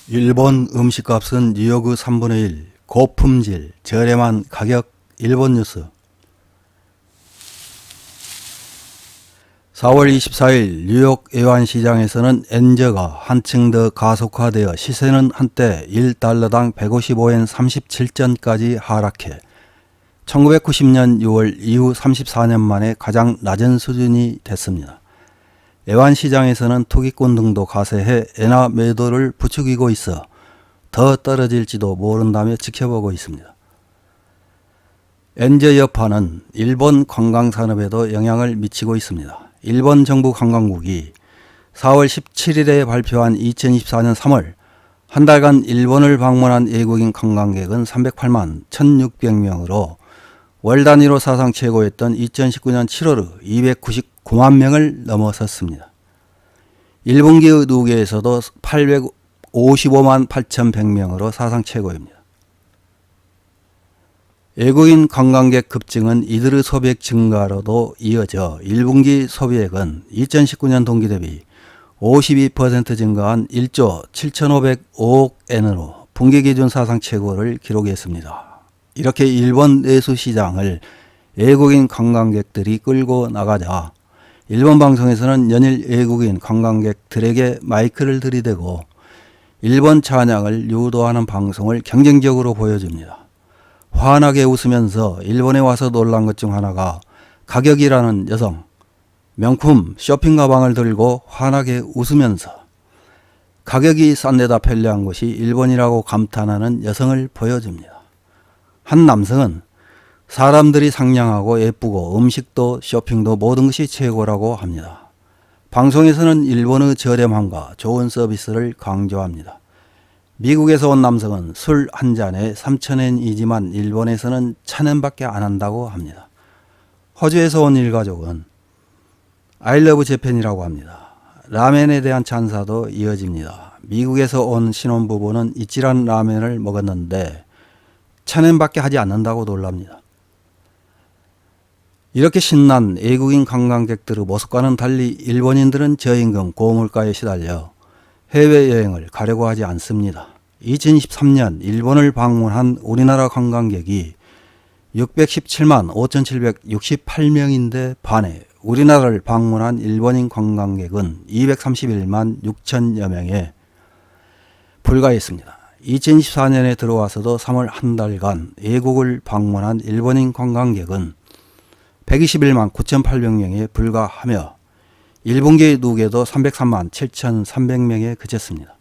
일본 음식값은 뉴욕의 3분의 1, 고품질, 저렴한 가격. 일본 뉴스. 4월 24일 뉴욕 애완시장에서는 엔저가 한층 더 가속화되어 시세는 한때 1달러당 155엔 37전까지 하락해 1990년 6월 이후 34년 만에 가장 낮은 수준이 됐습니다. 애완시장에서는 투기꾼 등도 가세해 엔화 매도를 부추기고 있어 더 떨어질지도 모른다며 지켜보고 있습니다. 엔저 여파는 일본 관광산업에도 영향을 미치고 있습니다. 일본 정부 관광국이 4월 17일에 발표한 2024년 3월 한 달간 일본을 방문한 외국인 관광객은 308만 1600명으로 월 단위로 사상 최고였던 2019년 7월의 299만 명을 넘어섰습니다. 1분기의 누계에서도 855만 8100명으로 사상 최고입니다. 외국인 관광객 급증은 이들의 소비액 증가로도 이어져 1분기 소비액은 2019년 동기 대비 52% 증가한 1조 7505억 엔으로 분기 기준 사상 최고를 기록했습니다. 이렇게 일본 내수 시장을 외국인 관광객들이 끌고 나가자 일본 방송에서는 연일 외국인 관광객들에게 마이크를 들이대고 일본 찬양을 유도하는 방송을 경쟁적으로 보여줍니다. 환하게 웃으면서 일본에 와서 놀란 것 중 하나가 가격이라는 여성, 명품 쇼핑 가방을 들고 환하게 웃으면서 가격이 싼 데다 편리한 곳이 일본이라고 감탄하는 여성을 보여줍니다. 한 남성은 사람들이 상냥하고 예쁘고 음식도 쇼핑도 모든 것이 최고라고 합니다. 방송에서는 일본의 저렴함과 좋은 서비스를 강조합니다. 미국에서 온 남성은 술 한 잔에 3,000엔이지만 일본에서는 1,000엔밖에 안 한다고 합니다. 호주에서 온 일가족은 I love Japan이라고 합니다. 라멘에 대한 찬사도 이어집니다. 미국에서 온 신혼부부는 이치란 라멘을 먹었는데 1,000엔밖에 하지 않는다고 놀랍니다. 이렇게 신난 외국인 관광객들의 모습과는 달리 일본인들은 저임금 고물가에 시달려 해외여행을 가려고 하지 않습니다. 2023년 일본을 방문한 우리나라 관광객이 617만 5,768명인데 반해 우리나라를 방문한 일본인 관광객은 231만 6천여 명에 불과했습니다. 2024년에 들어와서도 3월 한 달간 외국을 방문한 일본인 관광객은 121만 9,800명에 불과하며 1분기 누계도 303만 7,300명에 그쳤습니다.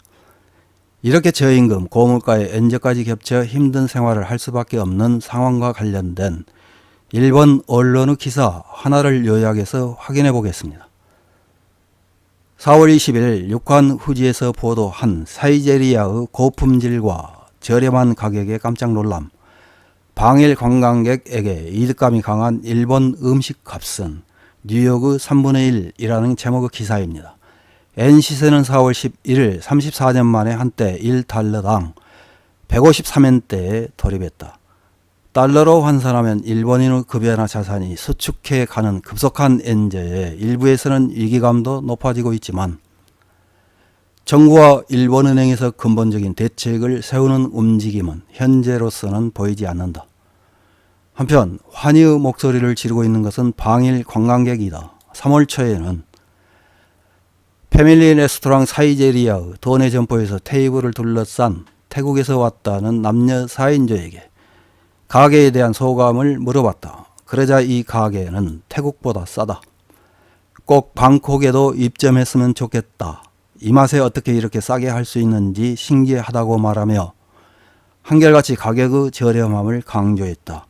이렇게 저임금, 고물가에 엔저까지 겹쳐 힘든 생활을 할 수밖에 없는 상황과 관련된 일본 언론의 기사 하나를 요약해서 확인해 보겠습니다. 4월 20일 육한 후지에서 보도한 사이제리아의 고품질과 저렴한 가격에 깜짝 놀람, 방일 관광객에게 이득감이 강한 일본 음식 값은 뉴욕의 3분의 1이라는 제목의 기사입니다. 엔 시세는 4월 11일 34년 만에 한때 1달러당 153엔대에 돌입했다. 달러로 환산하면 일본인의 급여나 자산이 수축해 가는 급속한 엔저에 일부에서는 위기감도 높아지고 있지만 정부와 일본은행에서 근본적인 대책을 세우는 움직임은 현재로서는 보이지 않는다. 한편 환희의 목소리를 지르고 있는 것은 방일 관광객이다. 3월 초에는 패밀리 레스토랑 사이제리아의 도내 점포에서 테이블을 둘러싼 태국에서 왔다는 남녀 4인조에게 가게에 대한 소감을 물어봤다. 그러자 이 가게는 태국보다 싸다. 꼭 방콕에도 입점했으면 좋겠다. 이 맛에 어떻게 이렇게 싸게 할 수 있는지 신기하다고 말하며 한결같이 가격의 저렴함을 강조했다.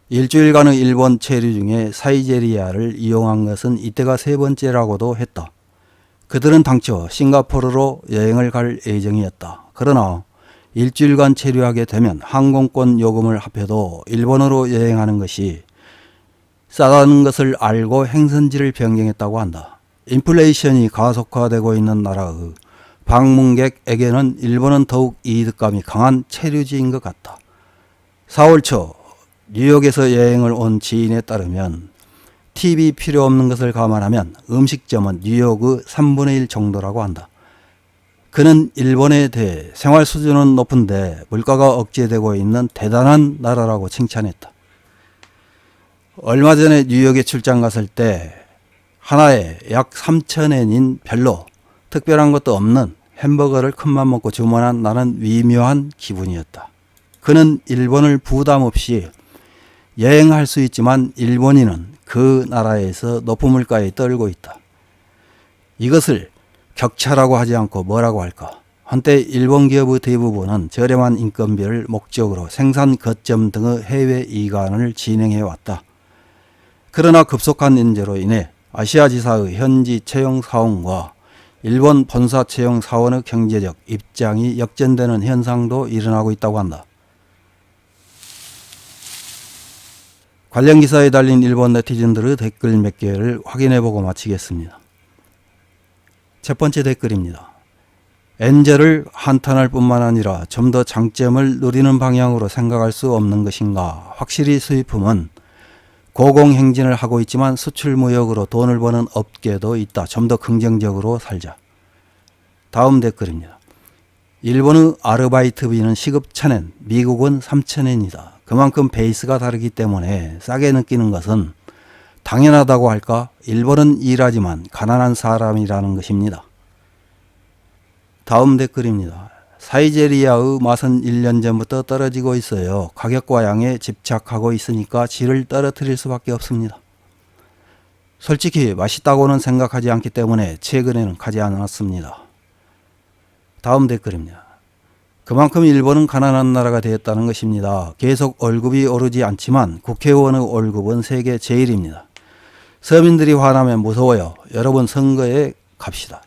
일주일간의 일본 체류 중에 사이제리아를 이용한 것은 이때가 세 번째라고도 했다. 그들은 당초 싱가포르로 여행을 갈 예정이었다. 그러나 일주일간 체류하게 되면 항공권 요금을 합해도 일본으로 여행하는 것이 싸다는 것을 알고 행선지를 변경했다고 한다. 인플레이션이 가속화되고 있는 나라의 방문객에게는 일본은 더욱 이득감이 강한 체류지인 것 같다. 4월 초 뉴욕에서 여행을 온 지인에 따르면 팁이 필요 없는 것을 감안하면 음식점은 뉴욕의 3분의 1 정도라고 한다. 그는 일본에 대해 생활 수준은 높은데 물가가 억제되고 있는 대단한 나라라고 칭찬했다. 얼마 전에 뉴욕에 출장 갔을 때 하나에 약 3,000엔인 별로 특별한 것도 없는 햄버거를 큰맘 먹고 주문한 나는 미묘한 기분이었다. 그는 일본을 부담 없이 여행할 수 있지만 일본인은 그 나라에서 높은 물가에 떨고 있다. 이것을 격차라고 하지 않고 뭐라고 할까? 한때 일본 기업의 대부분은 저렴한 인건비를 목적으로 생산 거점 등의 해외 이관을 진행해 왔다. 그러나 급속한 인재로 인해 아시아 지사의 현지 채용 사원과 일본 본사 채용 사원의 경제적 입장이 역전되는 현상도 일어나고 있다고 한다. 관련 기사에 달린 일본 네티즌들의 댓글 몇 개를 확인해보고 마치겠습니다. 첫 번째 댓글입니다. 엔젤을 한탄할 뿐만 아니라 좀 더 장점을 누리는 방향으로 생각할 수 없는 것인가. 확실히 수입품은 고공행진을 하고 있지만 수출 무역으로 돈을 버는 업계도 있다. 좀 더 긍정적으로 살자. 다음 댓글입니다. 일본의 아르바이트비는 시급 1,000엔, 미국은 3,000엔이다. 그만큼 베이스가 다르기 때문에 싸게 느끼는 것은 당연하다고 할까? 일본은 일하지만 가난한 사람이라는 것입니다. 다음 댓글입니다. 사이제리아의 맛은 1년 전부터 떨어지고 있어요. 가격과 양에 집착하고 있으니까 질을 떨어뜨릴 수밖에 없습니다. 솔직히 맛있다고는 생각하지 않기 때문에 최근에는 가지 않았습니다. 다음 댓글입니다. 그만큼 일본은 가난한 나라가 되었다는 것입니다. 계속 월급이 오르지 않지만 국회의원의 월급은 세계 제일입니다. 서민들이 화나면 무서워요. 여러분 선거에 갑시다.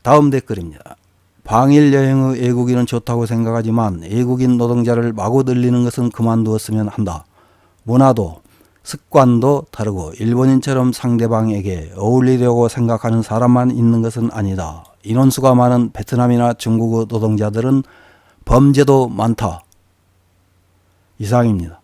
다음 댓글입니다. 방일 여행의 외국인은 좋다고 생각하지만 외국인 노동자를 마구 늘리는 것은 그만두었으면 한다. 문화도 습관도 다르고 일본인처럼 상대방에게 어울리려고 생각하는 사람만 있는 것은 아니다. 인원수가 많은 베트남이나 중국의 노동자들은 범죄도 많다. 이상입니다.